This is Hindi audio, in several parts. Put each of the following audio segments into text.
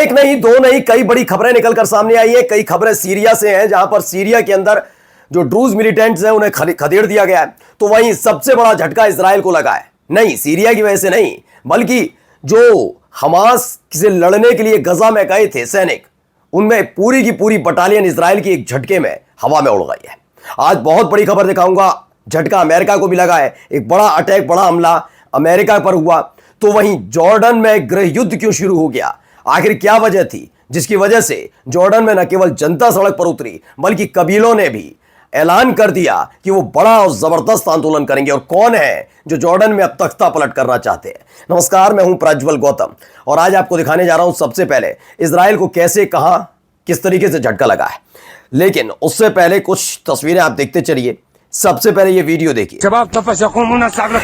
एक नहीं, दो नहीं, कई बड़ी खबरें निकलकर सामने आई है। कई खबरें सीरिया से हैं, जहां पर सीरिया के अंदर जो ड्रूज मिलिटेंट्स हैं उन्हें खदेड़ दिया गया है। तो वहीं सबसे बड़ा झटका इजराइल को लगा है। नहीं, सीरिया की वजह से नहीं, बल्कि जो हमास से लड़ने के लिए गजा में गए थे सैनिक, उनमें पूरी की पूरी बटालियन इजराइल की एक झटके में हवा में उड़ गई है। आज बहुत बड़ी खबर दिखाऊंगा। झटका अमेरिका को भी लगा है। एक बड़ा अटैक, बड़ा हमला अमेरिका पर हुआ। तो वहीं जॉर्डन में गृह युद्ध क्यों शुरू हो गया? आखिर क्या वजह थी जिसकी वजह से जॉर्डन में न केवल जनता सड़क पर उतरी, बल्कि कबीलों ने भी ऐलान कर दिया कि वो बड़ा और जबरदस्त आंदोलन करेंगे। और कौन है जो जॉर्डन में अब तख्ता पलट करना चाहते हैं? नमस्कार, मैं हूं प्रज्वल गौतम और आज आपको दिखाने जा रहा हूं सबसे पहले इजराइल को कैसे, कहां, किस तरीके से झटका लगा है। लेकिन उससे पहले कुछ तस्वीरें आप देखते चलिए। सबसे पहले ये वीडियो देखिए।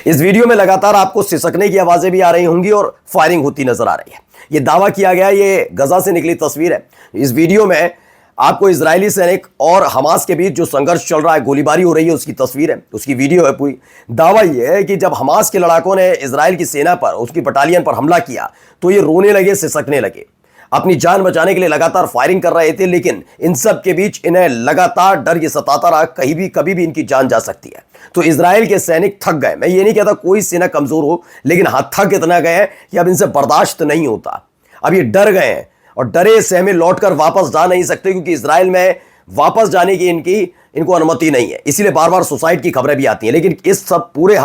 इस वीडियो में लगातार आपको सिसकने की आवाजें भी आ रही होंगी और फायरिंग होती नजर आ रही है। ये दावा किया गया, ये गजा से निकली तस्वीर है। इस वीडियो में आपको इजरायली सैनिक और हमास के बीच जो संघर्ष चल रहा है, गोलीबारी हो रही है, उसकी तस्वीर है, उसकी वीडियो है पूरी। दावा यह है कि जब हमास के लड़ाकों ने इजराइल की सेना पर, उसकी बटालियन पर हमला किया तो ये रोने लगे, सिसकने लगे, अपनी जान बचाने के लिए लगातार फायरिंग कर रहे थे। लेकिन इन सब के बीच इन्हें लगातार डर ये सताता रहा, कहीं भी कभी भी इनकी जान जा सकती है। तो इजराइल के सैनिक थक गए। मैं ये नहीं कहता कोई सेना कमजोर हो, लेकिन हाँ, थक इतना गए हैं कि अब इनसे बर्दाश्त नहीं होता। अब ये डर गए हैं और डरे सहमे लौटकर वापस जा नहीं सकते, क्योंकि इजराइल में वापस जाने की इनको अनुमति नहीं है। इसीलिए बार बार सुसाइड की खबरें भी आती हैं। लेकिन इस सब पूरे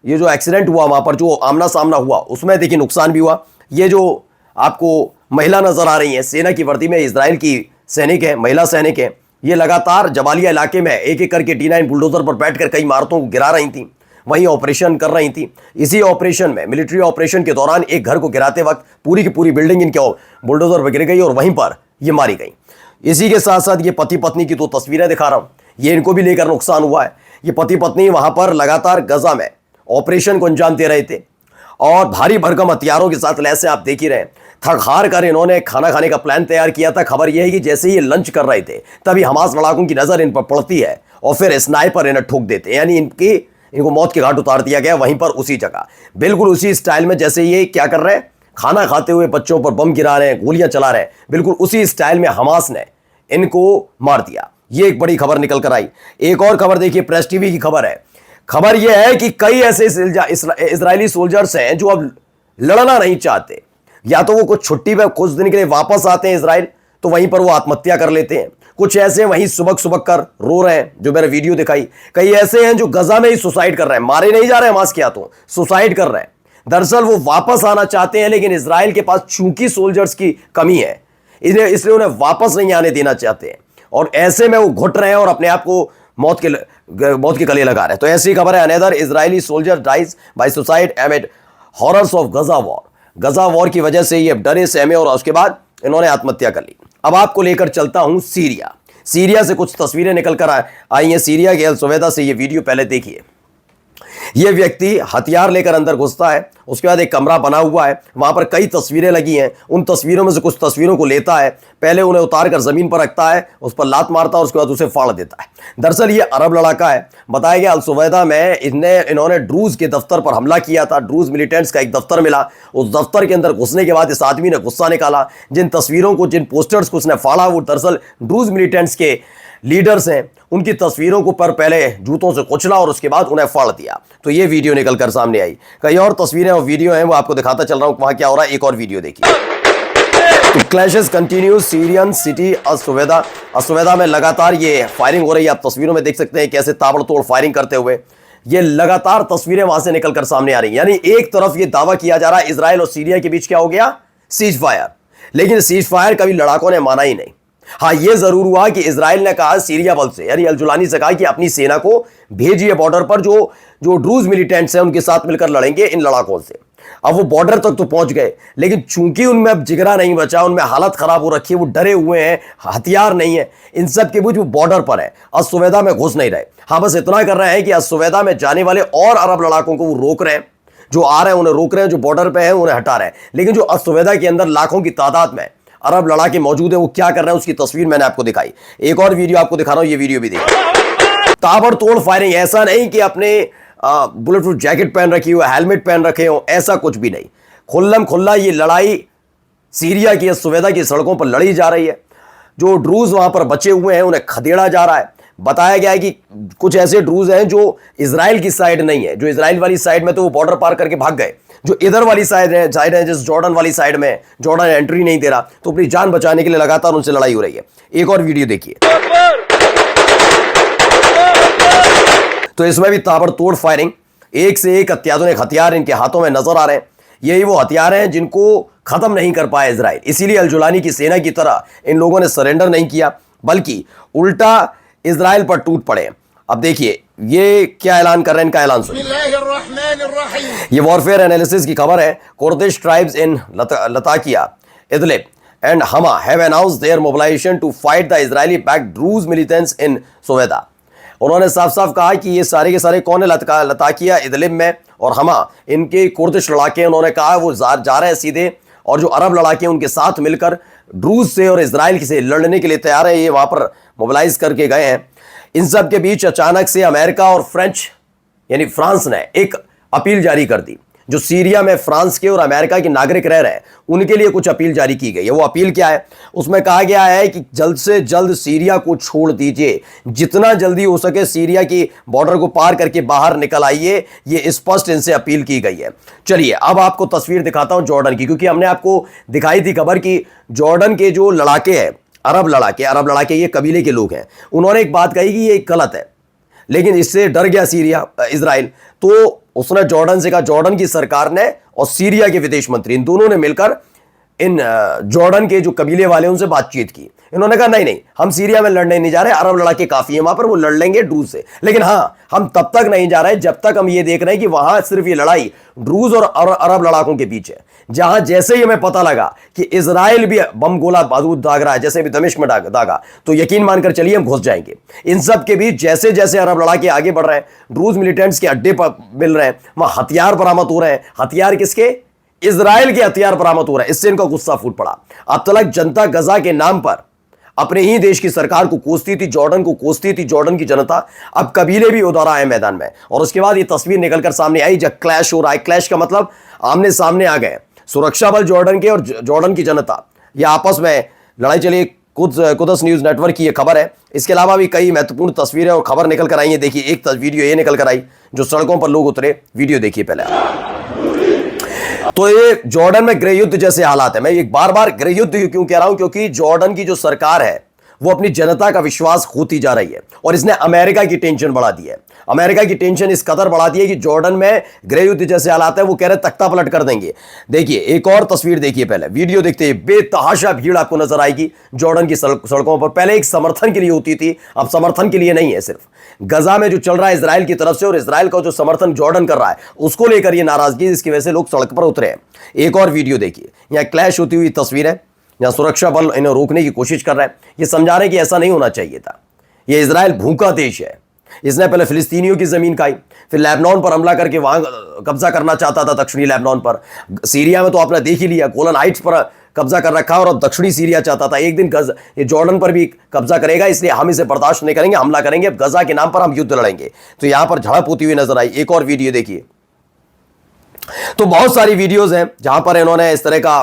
ये जो एक्सीडेंट हुआ, वहां पर जो आमना सामना हुआ, उसमें देखिए नुकसान भी हुआ। ये जो आपको महिला नजर आ रही है सेना की वर्दी में, इजराइल की सैनिक है, महिला सैनिक है। ये लगातार जबालिया इलाके में एक एक करके D9 बुलडोजर पर बैठकर कई इमारतों को गिरा रही थी, वहीं ऑपरेशन कर रही थी। इसी ऑपरेशन में, मिलिट्री ऑपरेशन के दौरान एक घर को गिराते वक्त पूरी की पूरी बिल्डिंग इनके बुलडोजर पर गिर गई और वहीं पर ये मारी गई। इसी के साथ साथ ये पति पत्नी की तो तस्वीरें दिखा रहा हूं, ये इनको भी लेकर नुकसान हुआ है। ये पति पत्नी वहां पर लगातार गजा में ऑपरेशन को अंजाम दे रहे थे और भारी भरकम हथियारों के साथ लैस से आप देख ही रहे हैं। थक हार कर इन्होंने खाना खाने का प्लान तैयार किया था। खबर यह है कि जैसे ही ये लंच कर रहे थे, तभी हमास लड़ाकों की नजर इन पर पड़ती है और फिर स्नाइपर इन्हें ठोक देते हैं। यानी इनको मौत के घाट उतार दिया गया वहीं पर, उसी जगह, बिल्कुल उसी स्टाइल में जैसे ये क्या कर रहे हैं, खाना खाते हुए बच्चों पर बम गिरा रहे हैं, गोलियां चला रहे हैं, बिल्कुल उसी स्टाइल में हमास ने इनको मार दिया। ये एक बड़ी खबर निकल कर आई। एक और खबर देखिए, प्रेस टीवी की खबर है। खबर यह है कि कई ऐसे इजरायली सोल्जर्स हैं जो अब लड़ना नहीं चाहते। या तो वो कुछ छुट्टी पे कुछ दिन के लिए वापस आते हैं इजराइल, तो वहीं पर वो आत्महत्या कर लेते हैं। कुछ ऐसे वहीं सुबक सुबक कर रो रहे हैं, जो मैंने वीडियो दिखाई। कई ऐसे हैं जो गजा में ही सुसाइड कर रहे हैं, मारे नहीं जा रहे हैं हमास के हाथों, सुसाइड कर रहे हैं। दरअसल वो वापस आना चाहते हैं, लेकिन इजराइल के पास चूंकि सोल्जर्स की कमी है, इसलिए उन्हें वापस नहीं आने देना चाहते हैं। और ऐसे में वो घुट रहे हैं और अपने आप को मौत के गले लगा रहे हैं। तो ऐसी खबर है, another Israeli soldier dies by suicide amid horrors of Gaza war. Gaza war की वजह से ये डरे सहमे और उसके बाद इन्होंने आत्महत्या कर ली। अब आपको लेकर चलता हूं सीरिया से कुछ तस्वीरें निकल कर आई हैं। सीरिया के अल सुवैदा से ये वीडियो पहले देखिए। यह व्यक्ति हथियार लेकर अंदर घुसता है, उसके बाद एक कमरा बना हुआ है, वहां पर कई तस्वीरें लगी हैं। उन तस्वीरों में से कुछ तस्वीरों को लेता है, पहले उन्हें उतार कर जमीन पर रखता है, उस पर लात मारता है और उसके बाद उसे फाड़ देता है। दरअसल ये अरब लड़ाका है। बताया गया अल सुवैदा में इन्होंने ड्रूज के दफ्तर पर हमला किया था। ड्रूज मिलिटेंट्स का एक दफ्तर मिला। उस दफ्तर के अंदर घुसने के बाद इस आदमी ने गुस्सा निकाला। जिन तस्वीरों को, जिन पोस्टर्स को उसने फाड़ा, वो दरअसल ड्रूज मिलिटेंट्स के लीडर्स हैं। उनकी तस्वीरों को पर पहले जूतों से कुचला और उसके बाद उन्हें फाड़ दिया। तो ये वीडियो निकल कर सामने आई। कई और तस्वीरें और वीडियो हैं, वो आपको दिखाता चल रहा हूं वहां क्या हो रहा है। एक और वीडियो देखिए। तो क्लैशेस कंटिन्यू सीरियन सिटी अल-सुवैदा में लगातार ये फायरिंग हो रही है। आप तस्वीरों में देख सकते हैं कैसे ताबड़तोड़ फायरिंग करते हुए ये लगातार तस्वीरें वहां से निकल कर सामने आ रही हैं। यानी एक तरफ ये दावा किया जा रहा है इजराइल और सीरिया के बीच क्या हो गया, सीज फायर, लेकिन सीज फायर कभी लड़ाकों ने माना ही नहीं। हाँ, यह जरूर हुआ कि इजराइल ने कहा सीरिया बल से, यानी अल-जुलानी से कहा कि अपनी सेना को भेजिए बॉर्डर पर, जो ड्रूज मिलिटेंट्स हैं उनके साथ मिलकर लड़ेंगे इन लड़ाकों से। अब वो बॉर्डर तक तो पहुंच गए, लेकिन चूंकि उनमें अब जिगरा नहीं बचा, उनमें हालत खराब हो रखी है, वो डरे हुए हैं, हथियार नहीं है, इन सब के बीच वो बॉर्डर पर है, अल-सुवैदा में घुस नहीं रहे। हाँ, बस इतना कर रहे हैं कि अल-सुवैदा में जाने वाले और अरब लड़ाकों को वो रोक रहे हैं, जो आ रहे हैं उन्हें रोक रहे हैं, जो बॉर्डर पर है उन्हें हटा रहे हैं। लेकिन जो अल-सुवैदा के अंदर लाखों की तादाद में अरब लड़ाके मौजूद है, वो क्या कर रहे हैं उसकी तस्वीर मैंने आपको दिखाई। एक और वीडियो आपको दिखा रहा हूं, ये वीडियो भी देखिए। ताबड़तोड़ फायरिंग, ऐसा नहीं कि अपने बुलेट प्रूफ जैकेट पहन रखी हो, हेलमेट पहन रखे हो, ऐसा कुछ भी नहीं। खुल्लम खुल्ला ये लड़ाई सीरिया की सुवेदा की सड़कों पर लड़ी जा रही है। जो ड्रूज वहां पर बचे हुए हैं उन्हें खदेड़ा जा रहा है। बताया गया है कि कुछ ऐसे ड्रूज हैं जो इजराइल की साइड नहीं है, जो इजराइल वाली साइड में तो वो बॉर्डर पार करके भाग गए, जो इधर वाली साइड है जिस जॉर्डन वाली साइड में जॉर्डन एंट्री नहीं दे रहा, तो अपनी जान बचाने के लिए लगातार उनसे लड़ाई हो रही है। एक और वीडियो देखिए। तो इसमें भी ताबड़तोड़ फायरिंग, एक से एक अत्याधुनिक हथियार इनके हाथों में नजर आ रहे हैं। यही वो हथियार हैं जिनको खत्म नहीं कर पाया इजराइल। इसीलिए अल-जुलानी की सेना की तरह इन लोगों ने सरेंडर नहीं किया, बल्कि उल्टा इजराइल पर टूट पड़े। अब देखिए ये क्या ऐलान कर रहे हैं, इनका ऐलान सुनिए। ये वॉरफेयर एनालिसिस की खबर है। Kurdish tribes in Latakia, Idlib and Hama have announced their mobilization to fight the Israeli backed Druze militants in Sweida. उन्होंने साफ साफ कहा कि ये सारे के सारे कौन है, लताकिया, इदलिब में और हमा, इनके कुर्दिश लड़ाके। उन्होंने कहा वो जा रहे हैं सीधे, और जो अरब लड़ाके उनके साथ मिलकर ड्रूज से और इजराइल से लड़ने के लिए तैयार है। ये वहां पर मोबिलाइज करके गए हैं। इन सब के बीच अचानक से अमेरिका और फ्रेंच यानी फ्रांस ने एक अपील जारी कर दी। जो सीरिया में फ्रांस के और अमेरिका के नागरिक रह रहे हैं उनके लिए कुछ अपील जारी की गई है। वो अपील क्या है, उसमें कहा गया है कि जल्द से जल्द सीरिया को छोड़ दीजिए, जितना जल्दी हो सके सीरिया की बॉर्डर को पार करके बाहर निकल आइए। ये स्पष्ट इनसे अपील की गई है। चलिए अब आपको तस्वीर दिखाता हूं जॉर्डन की, क्योंकि हमने आपको दिखाई थी खबर की जॉर्डन के जो लड़ाके हैं, अरब लड़ाके ये कबीले के लोग हैं, उन्होंने एक बात कही कि ये गलत है, लेकिन इससे डर गया इजराइल। तो उसने जॉर्डन से कहा, जॉर्डन की सरकार ने और सीरिया के विदेश मंत्री, इन दोनों ने मिलकर इन जॉर्डन के जो कबीले वाले उनसे बातचीत की। इन्होंने कहा नहीं, हम सीरिया में लड़ने नहीं जा रहे, अरब लड़ाके काफी है वहां पर, वो लड़ लेंगे ड्रूज से, लेकिन हाँ हम तब तक नहीं जा रहे जब तक हम ये देख रहे हैं कि वहां सिर्फ ये लड़ाई ड्रूज और अरब लड़ाकों के बीच है। जहां जैसे ही हमें पता लगा कि इजराइल भी बम गोला बारूद दाग रहा है, जैसे भी दमिश्क में दागा, तो यकीन मानकर चलिए हम घुस जाएंगे। इन सब के बीच जैसे जैसे अरब लड़ाके आगे बढ़ रहे हैं, ड्रूज मिलिटेंट्स के अड्डे पर मिल रहे हैं, वहां हथियार बरामद हो रहे हैं। हथियार किसके? इजराइल के हथियार बरामद हो रहे हैं। इससे इनका गुस्सा फूट पड़ा। अब तक जनता गजा के नाम पर अपने ही देश की सरकार को कोसती थी, जॉर्डन को कोसती थी, जॉर्डन की जनता। अब कबीले भी उधर आए मैदान में, और उसके बाद ये तस्वीर निकलकर सामने आई जब क्लैश हो रहा है। क्लैश का मतलब आमने सामने आ गए सुरक्षा बल जॉर्डन के और जॉर्डन की जनता, ये आपस में लड़ाई चली। कुदस न्यूज नेटवर्क की ये खबर है। इसके अलावा भी कई महत्वपूर्ण तस्वीरें और खबर निकल कर आई है। देखिए एक वीडियो ये निकल कर आई जो सड़कों पर लोग उतरे, वीडियो देखिए पहले। तो ये जॉर्डन में गृह युद्ध जैसे हालात है। मैं एक बार बार गृह युद्ध क्यों कह रहा हूं, क्योंकि जॉर्डन की जो सरकार है वो अपनी जनता का विश्वास खोती जा रही है, और इसने अमेरिका की टेंशन बढ़ा दी है। अमेरिका की टेंशन इस कदर बढ़ा दी है कि जॉर्डन में गृह युद्ध जैसे हालात है, वो कह रहे तख्ता पलट कर देंगे। देखिए एक और तस्वीर देखिए, पहले वीडियो देखते ही बेतहाशा भीड़ आपको नजर आएगी जॉर्डन की सड़कों पर। पहले एक समर्थन के लिए होती थी, अब समर्थन के लिए नहीं है। सिर्फ गजा में जो चल रहा है इजराइल की तरफ से, और इजराइल का जो समर्थन जॉर्डन कर रहा है उसको लेकर ये नाराजगी, जिसकी वजह से लोग सड़क पर उतरे हैं। एक और वीडियो देखिए, यहां क्लैश होती हुई तस्वीर है, जहां सुरक्षा बल इन्हें रोकने की कोशिश कर रहा है। ये समझा रहे हैं कि ऐसा नहीं होना चाहिए था। ये इजराइल भूखा देश है। इसने पहले फिलिस्तीनियों की जमीन खाई, फिर लेबनान पर हमला करके वहां कब्जा करना चाहता था, दक्षिणी लेबनान पर। सीरिया में तो आपने देख ही लिया, गोलन हाइट्स पर कब्जा कर रखा, और अब दक्षिणी सीरिया चाहता था। एक दिन ये जॉर्डन पर भी कब्जा करेगा, इसलिए हम इसे बर्दाश्त नहीं करेंगे, हमला करेंगे। अब गजा के नाम पर हम युद्ध लड़ेंगे। तो यहां पर झड़प होती हुई नजर आई। एक और वीडियो देखिए। तो बहुत सारी वीडियोज हैं जहां पर इन्होंने इस तरह का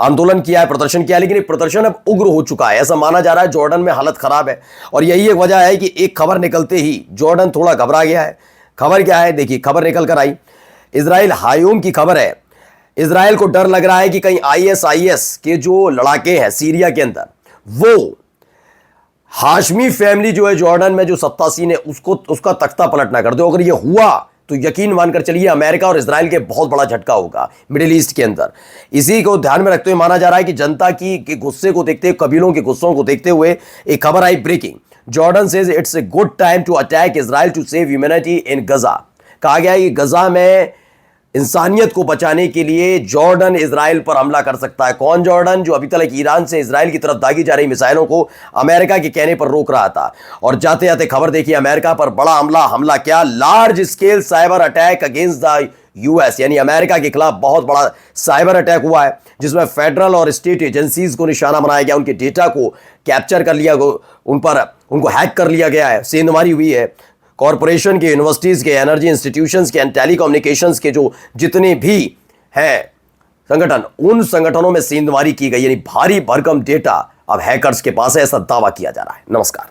आंदोलन किया है, प्रदर्शन किया है, लेकिन ये प्रदर्शन अब उग्र हो चुका है। ऐसा माना जा रहा है जॉर्डन में हालत खराब है, और यही एक वजह है कि एक खबर निकलते ही जॉर्डन थोड़ा घबरा गया है। खबर क्या है देखिए, खबर निकल कर आई, इजराइल हायूम की खबर है। इजराइल को डर लग रहा है कि कहीं ISIS के जो लड़ाके हैं सीरिया के अंदर, वो हाशमी फैमिली जो है जॉर्डन में जो सत्तासीन है उसका तख्ता पलट ना कर दो। अगर ये हुआ तो यकीन मानकर चलिए अमेरिका और इजराइल के बहुत बड़ा झटका होगा मिडिल ईस्ट के अंदर। इसी को ध्यान में रखते हुए माना जा रहा है कि जनता की गुस्से को देखते हुए, कबीलों के गुस्सों को देखते हुए एक खबर आई breaking, Jordan says it's a good time to attack Israel to save humanity in Gaza. कहा गया है कि गजा में इंसानियत को बचाने के लिए जॉर्डन इजराइल पर हमला कर सकता है। कौन जॉर्डन? जो अभी तक ईरान से इजराइल की तरफ दागी जा रही मिसाइलों को अमेरिका के कहने पर रोक रहा था। और जाते जाते खबर देखिए, अमेरिका पर बड़ा हमला क्या, large scale cyber attack against the US, यानी अमेरिका के खिलाफ बहुत बड़ा साइबर अटैक हुआ है, जिसमें फेडरल और स्टेट एजेंसीज को निशाना बनाया गया, उनके डेटा को कैप्चर कर लिया, उनको हैक कर लिया गया है, सेंधमारी हुई है। कॉरपोरेशन के, यूनिवर्सिटीज़ के, एनर्जी इंस्टीट्यूशंस के एंड टेलीकम्युनिकेशंस के जो जितने भी हैं संगठन, उन संगठनों में सेंधमारी की गई, यानी भारी भरकम डेटा अब हैकर्स के पास है, ऐसा दावा किया जा रहा है। नमस्कार।